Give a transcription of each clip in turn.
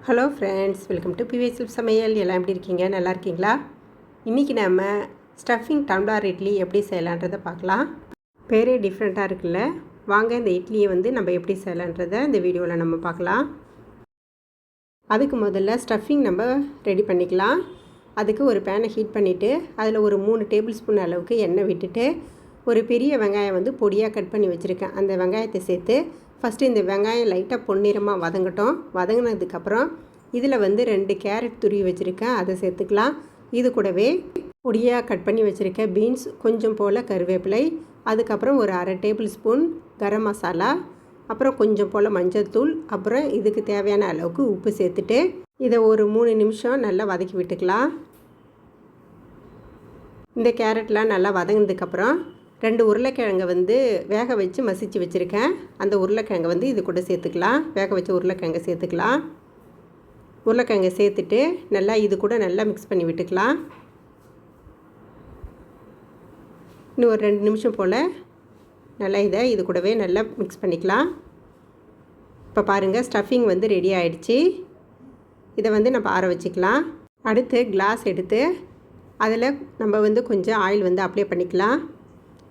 Hello friends, welcome to PV சமையல். எல்லாம் எப்படி இருக்கீங்க? நல்லா இருக்கீங்களா? இன்றைக்கி நம்ம ஸ்டஃபிங் டம்ளர் இட்லி எப்படி செய்யலான்றதை பார்க்கலாம். பேரே டிஃப்ரெண்ட்டாக இருக்குல்ல? வாங்க இந்த இட்லியை நம்ம எப்படி செய்யலான்றதை இந்த வீடியோவில் நம்ம பார்க்கலாம். அதுக்கு முதல்ல ஸ்டஃபிங் நம்ம ரெடி பண்ணிக்கலாம். அதுக்கு ஒரு பேனை ஹீட் பண்ணிவிட்டு அதில் ஒரு 3 டேபிள் ஸ்பூன் அளவுக்கு எண்ணெய் விட்டுட்டு ஒரு பெரிய வெங்காயம் பொடியாக கட் பண்ணி வச்சுருக்கேன். அந்த வெங்காயத்தை சேர்த்து ஃபஸ்ட்டு இந்த வெங்காயம் லைட்டாக பொன்னிறமாக வதங்கட்டும். வதங்கினதுக்கப்புறம் இதில் 2 கேரட் துருவி வச்சுருக்கேன், அதை சேர்த்துக்கலாம். இது கூடவே பொடியாக கட் பண்ணி வச்சுருக்கேன் பீன்ஸ், கொஞ்சம் போல் கருவேப்பிலை, அதுக்கப்புறம் ஒரு 1/2 டேபிள் ஸ்பூன் கரம் மசாலா, அப்புறம் கொஞ்சம் போல் மஞ்சள் தூள், அப்புறம் இதுக்கு தேவையான அளவுக்கு உப்பு சேர்த்துட்டு இதை ஒரு 3 நிமிஷம் நல்லா வதக்கி விட்டுக்கலாம். இந்த கேரட்லாம் நல்லா வதங்கினதுக்கப்புறம் 2 உருளைக்கிழங்கை வேக வச்சு மசிச்சு வச்சுருக்கேன். அந்த உருளைக்கிழங்கை இது கூட சேர்த்துக்கலாம். வேக வச்ச உருளைக்கிழங்கை சேர்த்துக்கலாம். உருளைக்கிழங்கை சேர்த்துட்டு நல்லா இது கூட நல்லா மிக்ஸ் பண்ணி விட்டுக்கலாம். இன்னும் ஒரு 2 நிமிஷம் போல் நல்லா இது கூடவே நல்லா மிக்ஸ் பண்ணிக்கலாம். இப்போ பாருங்கள், ஸ்டஃபிங் ரெடி ஆகிடுச்சு. இதை நம்ம ஆற வச்சுக்கலாம். அடுத்து கிளாஸ் எடுத்து அதில் நம்ம கொஞ்சம் ஆயில் அப்ளை பண்ணிக்கலாம்.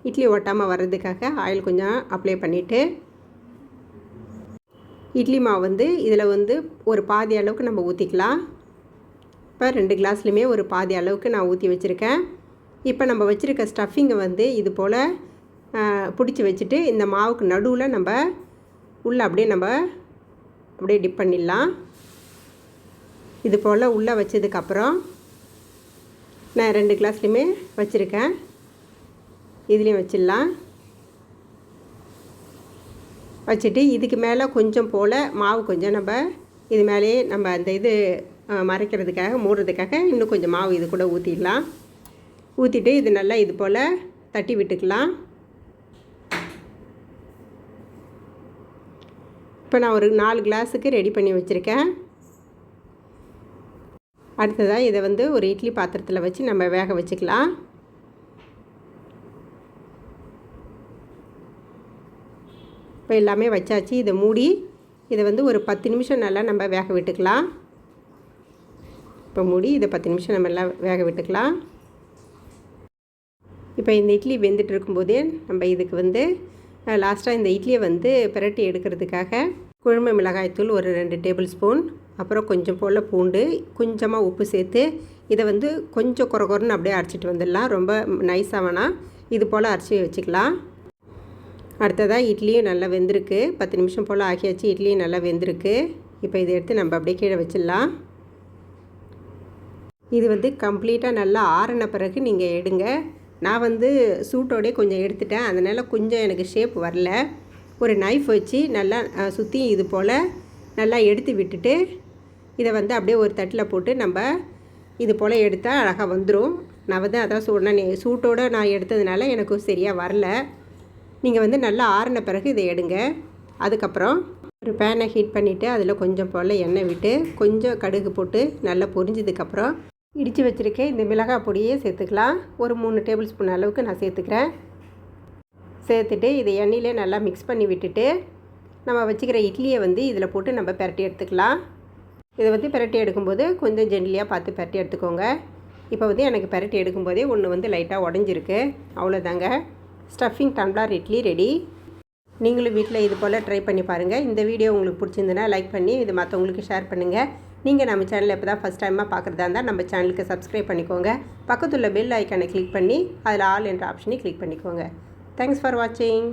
இட்லி ஒட்டாமல் வர்றதுக்காக ஆயில் கொஞ்சம் அப்ளை பண்ணிவிட்டு இட்லி மாவு இதில் ஒரு பாதி அளவுக்கு நம்ம ஊற்றிக்கலாம். இப்போ 2 கிளாஸ்லையுமே ஒரு பாதி அளவுக்கு நான் ஊற்றி வச்சுருக்கேன். இப்போ நம்ம வச்சுருக்க ஸ்டஃபிங்கை இது போல் பிடிச்சி வச்சுட்டு இந்த மாவுக்கு நடுவில் நம்ம உள்ளே அப்படியே டிப் பண்ணிடலாம். இது போல் உள்ளே வச்சதுக்கப்புறம் நான் 2 கிளாஸ்லையுமே வச்சுருக்கேன், இதுலேயும் வச்சிடலாம். வச்சுட்டு இதுக்கு மேலே கொஞ்சம் போல் மாவு கொஞ்சம் நம்ம இது மேலேயே நம்ம அந்த மறைக்கிறதுக்காக மூடுறதுக்காக இன்னும் கொஞ்சம் மாவு இது கூட ஊற்றிடலாம். ஊற்றிட்டு இது நல்லா இது போல் தட்டி விட்டுக்கலாம். இப்போ நான் ஒரு 4 கிளாஸுக்கு ரெடி பண்ணி வச்சுருக்கேன். அடுத்ததாக இதை ஒரு இட்லி பாத்திரத்தில் வச்சு நம்ம வேக வச்சுக்கலாம். இப்போ எல்லாமே வச்சாச்சு. இதை மூடி இதை ஒரு 10 நிமிஷம் நல்லா நம்ம வேக விட்டுக்கலாம். இப்போ மூடி இதை 10 நிமிஷம் நம்ம எல்லாம் வேக விட்டுக்கலாம். இப்போ இந்த இட்லி வெந்துட்டு இருக்கும்போதே நம்ம இதுக்கு லாஸ்ட்டாக இந்த இட்லியை பிரட்டி எடுக்கிறதுக்காக குழம்பு மிளகாய்த்தூள் ஒரு 2 டேபிள் ஸ்பூன், அப்புறம் கொஞ்சம் போல் பூண்டு, கொஞ்சமாக உப்பு சேர்த்து இதை கொஞ்சம் குறன்னு அப்படியே அரைச்சிட்டு வந்துடலாம். ரொம்ப நைஸாக வேணாம், இது போல் அரைச்சி வச்சுக்கலாம். அடுத்ததாக இட்லியும் நல்லா வெந்திருக்கு. 10 நிமிஷம் போல் ஆகியாச்சு. இட்லியும் நல்லா வெந்திருக்கு. இப்போ இதை எடுத்து நம்ம அப்படியே கீழே வச்சிடலாம். இது கம்ப்ளீட்டாக நல்லா ஆறின பிறகு நீங்கள் எடுங்க. நான் சூட்டோடே கொஞ்சம் எடுத்துட்டேன், அதனால் கொஞ்சம் எனக்கு ஷேப் வரல. ஒரு நைஃப் வச்சு நல்லா சுற்றி இது போல் நல்லா எடுத்து விட்டுட்டு இதை அப்படியே ஒரு தட்டில் போட்டு நம்ம இது போல் எடுத்தால் அழகாக வந்துடும். நான் அதான் சொன்னேன், சூட்டோடு நான் எடுத்ததுனால எனக்கு சரியாக வரல. நீங்கள் நல்லா ஆறின பிறகு இதை எடுங்க. அதுக்கப்புறம் ஒரு பேனை ஹீட் பண்ணிவிட்டு அதில் கொஞ்சம் போல் எண்ணெய் விட்டு கொஞ்சம் கடுகு போட்டு நல்லா பொரிஞ்சதுக்கப்புறம் இடித்து வச்சுருக்கேன் இந்த மிளகாய் பொடியே சேர்த்துக்கலாம். ஒரு 3 டேபிள் ஸ்பூன் அளவுக்கு நான் சேர்த்துக்கிறேன். சேர்த்துட்டு இதை எண்ணெயிலே நல்லா மிக்ஸ் பண்ணி விட்டுட்டு நம்ம வச்சுக்கிற இட்லியை இதில் போட்டு நம்ம பிரட்டி எடுத்துக்கலாம். இதை பிரட்டி எடுக்கும்போது கொஞ்சம் ஜென்ட்லியாக பார்த்து பிரட்டி எடுத்துக்கோங்க. இப்போ எனக்கு பிரட்டி எடுக்கும்போதே ஒன்று லைட்டாக உடஞ்சிருக்கு. அவ்வளோதாங்க, ஸ்டஃபிங் டம்ளர் இட்லி ரெடி. நீங்களும் வீட்டில் இது போல் ட்ரை பண்ணி பாருங்கள். இந்த வீடியோ உங்களுக்கு பிடிச்சிருந்துன்னா லைக் பண்ணி இது மற்றவங்களுக்கு ஷேர் பண்ணுங்கள். நீங்கள் நம்ம சேனலில் இப்போ தான் ஃபஸ்ட் டைமாக பார்க்குறதா இருந்தால் நம்ம சேனலுக்கு சப்ஸ்கிரைப் பண்ணிக்கோங்க. பக்கத்துள்ள பெல் ஐக்கானை கிளிக் பண்ணி அதில் ஆல் என்ற ஆப்ஷனை கிளிக் பண்ணிக்கோங்க. தேங்க்ஸ் ஃபார் வாட்சிங்.